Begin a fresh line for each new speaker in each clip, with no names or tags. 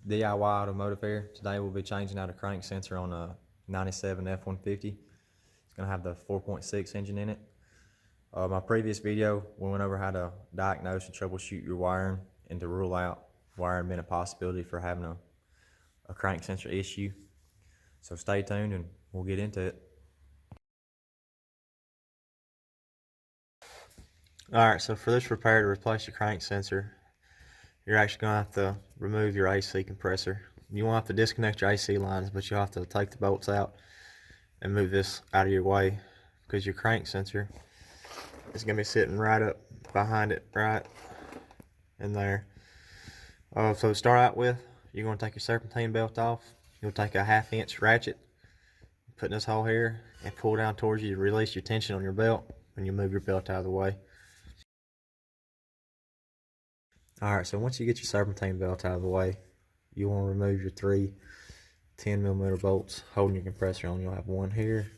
DIY Automotive here. Today we'll be changing out a crank sensor on a 97 F-150. It's going to have the 4.6 engine in it. My previous video, we went over how to diagnose and troubleshoot your wiring and to rule out wiring being a possibility for having a crank sensor issue. So stay tuned and we'll get into it. Alright, so for this repair to replace your crank sensor, you're actually going to have to remove your AC compressor. You won't have to disconnect your AC lines, but you'll have to take the bolts out and move this out of your way, because your crank sensor is going to be sitting right up behind it, right in there. So to start out with, you're going to take your serpentine belt off. You'll take a 1/2 inch ratchet, put in this hole here, and pull down towards you to release your tension on your belt, and you move your belt out of the way. Alright, so once you get your serpentine belt out of the way, you want to remove your 3 10mm bolts holding your compressor on. You'll have one here,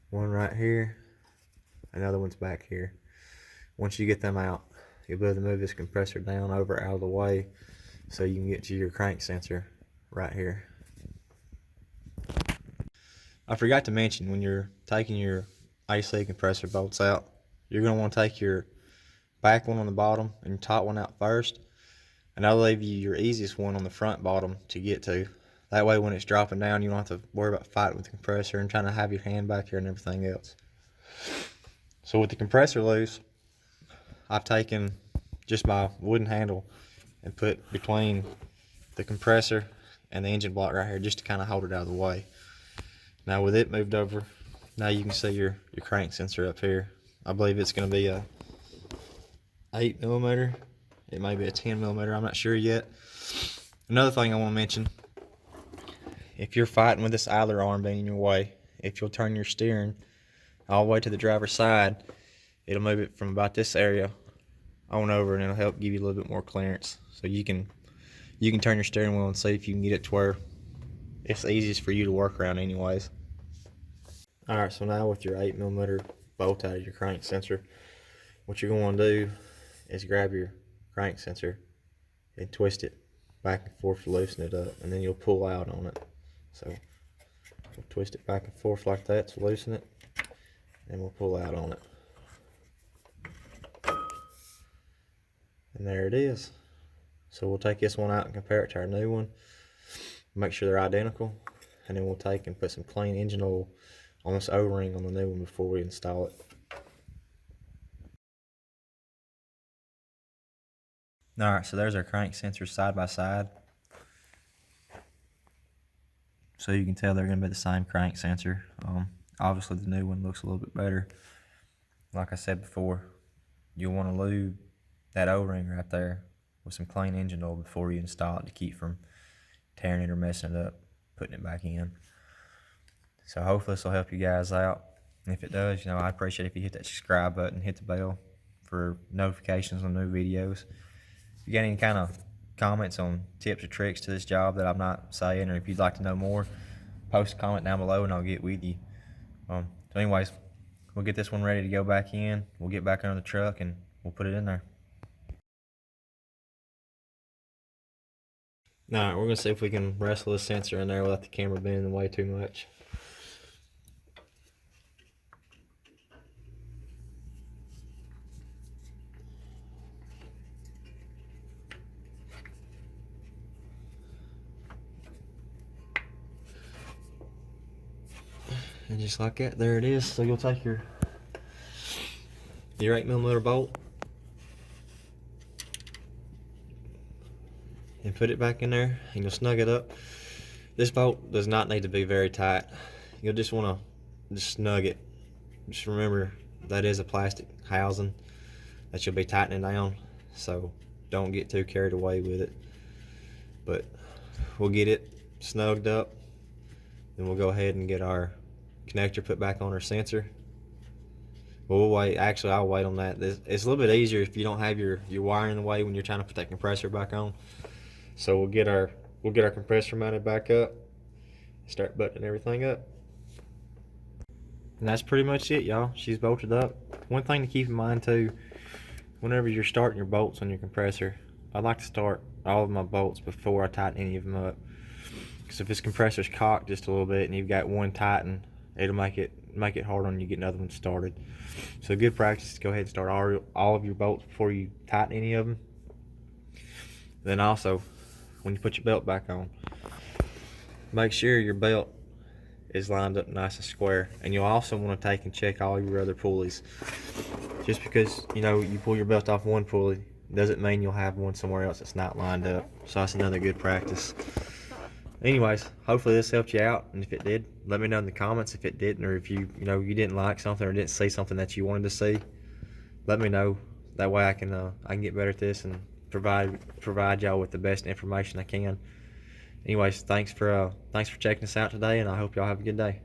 one right here, another one's back here. Once you get them out, you'll be able to move this compressor down over out of the way so you can get to your crank sensor right here. I forgot to mention, when you're taking your AC compressor bolts out, you're going to want to take your back one on the bottom and your top one out first, and I'll leave you your easiest one on the front bottom to get to. That way when it's dropping down, you don't have to worry about fighting with the compressor and trying to have your hand back here and everything else. So with the compressor loose, I've taken just my wooden handle and put between the compressor and the engine block right here, just to kind of hold it out of the way. Now with it moved over, now you can see your crank sensor up here. I believe it's going to be a 8mm. It may be a 10mm, I'm not sure yet. Another thing I want to mention, if you're fighting with this idler arm being in your way, if you'll turn your steering all the way to the driver's side, it'll move it from about this area on over, and it'll help give you a little bit more clearance. So you can turn your steering wheel and see if you can get it to where it's easiest for you to work around anyways. Alright, so now with your 8mm bolt out of your crank sensor, what you're going to do is grab your crank sensor and twist it back and forth to loosen it up, and then you'll pull out on it. So we'll twist it back and forth like that to loosen it, and we'll pull out on it. And there it is. So we'll take this one out and compare it to our new one, make sure they're identical, and then we'll take and put some clean engine oil on this O-ring on the new one before we install it. Alright, so there's our crank sensors side by side. So you can tell they're going to be the same crank sensor. Obviously the new one looks a little bit better. Like I said before, you'll want to lube that O-ring right there with some clean engine oil before you install it, to keep from tearing it or messing it up, putting it back in. So hopefully this will help you guys out. And if it does, I'd appreciate it if you hit that subscribe button, hit the bell for notifications on new videos. If you got any kind of comments on tips or tricks to this job that I'm not saying, or if you'd like to know more, post a comment down below and I'll get with you. So anyways, we'll get this one ready to go back in. We'll get back under the truck and we'll put it in there. Alright, we're going to see if we can wrestle this sensor in there without the camera being in the way too much. And just like that, there it is. So you'll take your 8mm bolt and put it back in there, and you'll snug it up. This bolt does not need to be very tight. You'll just want to snug it. Just remember, that is a plastic housing that you'll be tightening down, so don't get too carried away with it. But we'll get it snugged up, then we'll go ahead and get our connector put back on our sensor. But we'll wait. Actually, I'll wait on that. It's a little bit easier if you don't have your wire in the way when you're trying to put that compressor back on. So we'll get our compressor mounted back up, start buttoning everything up, and that's pretty much it, y'all. She's bolted up. One thing to keep in mind too, whenever you're starting your bolts on your compressor, I like to start all of my bolts before I tighten any of them up. Because if this compressor's cocked just a little bit and you've got one tightened, it'll make it hard on you to get another one started. So good practice to go ahead and start all of your bolts before you tighten any of them. Then also, when you put your belt back on, make sure your belt is lined up nice and square, and you'll also want to take and check all your other pulleys. Just because you pull your belt off one pulley doesn't mean you'll have one somewhere else that's not lined up. So that's another good practice. Anyways, hopefully this helped you out, and if it did, let me know in the comments. If it didn't, or if you didn't like something or didn't see something that you wanted to see, let me know. That way I can get better at this and provide y'all with the best information I can. Anyways, thanks for checking us out today, and I hope y'all have a good day.